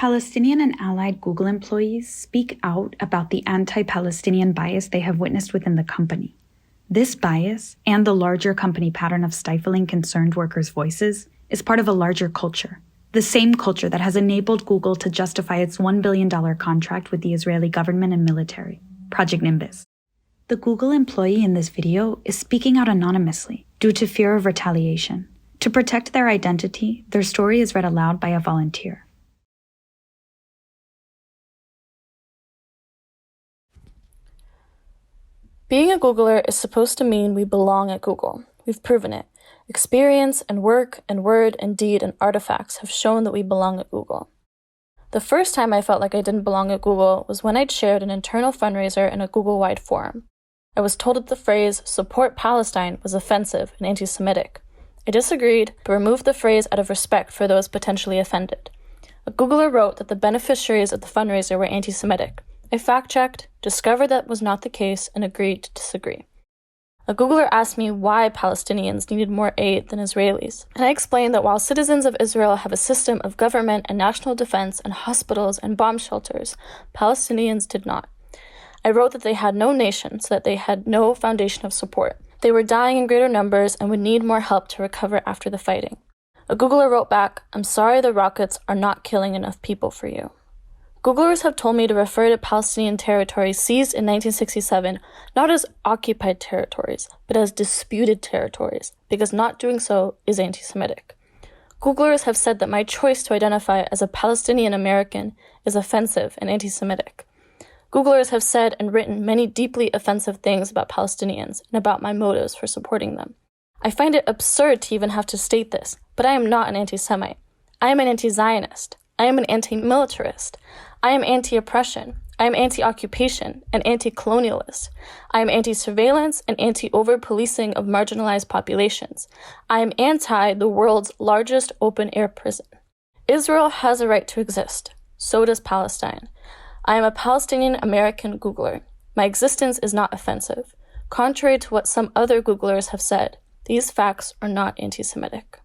Palestinian and allied Google employees speak out about the anti-Palestinian bias they have witnessed within the company. This bias, and the larger company pattern of stifling concerned workers' voices, is part of a larger culture. The same culture that has enabled Google to justify its $1 billion contract with the Israeli government and military, Project Nimbus. The Google employee in this video is speaking out anonymously due to fear of retaliation. To protect their identity, their story is read aloud by a volunteer. Being a Googler is supposed to mean we belong at Google. We've proven it. Experience and work and word and deed and artifacts have shown that we belong at Google. The first time I felt like I didn't belong at Google was when I'd shared an internal fundraiser in a Google-wide forum. I was told that the phrase, "support Palestine," was offensive and anti-Semitic. I disagreed, but removed the phrase out of respect for those potentially offended. A Googler wrote that the beneficiaries of the fundraiser were anti-Semitic. I fact-checked, discovered that was not the case, and agreed to disagree. A Googler asked me why Palestinians needed more aid than Israelis, and I explained that while citizens of Israel have a system of government and national defense and hospitals and bomb shelters, Palestinians did not. I wrote that they had no nation, so that they had no foundation of support. They were dying in greater numbers and would need more help to recover after the fighting. A Googler wrote back, "I'm sorry the rockets are not killing enough people for you." Googlers have told me to refer to Palestinian territories seized in 1967 not as occupied territories, but as disputed territories, because not doing so is anti-Semitic. Googlers have said that my choice to identify as a Palestinian American is offensive and anti-Semitic. Googlers have said and written many deeply offensive things about Palestinians and about my motives for supporting them. I find it absurd to even have to state this, but I am not an anti-Semite. I am an anti-Zionist. I am an anti-militarist. I am anti-oppression. I am anti-occupation and anti-colonialist. I am anti-surveillance and anti-over-policing of marginalized populations. I am anti the world's largest open-air prison. Israel has a right to exist. So does Palestine. I am a Palestinian American Googler. My existence is not offensive. Contrary to what some other Googlers have said, these facts are not anti-Semitic.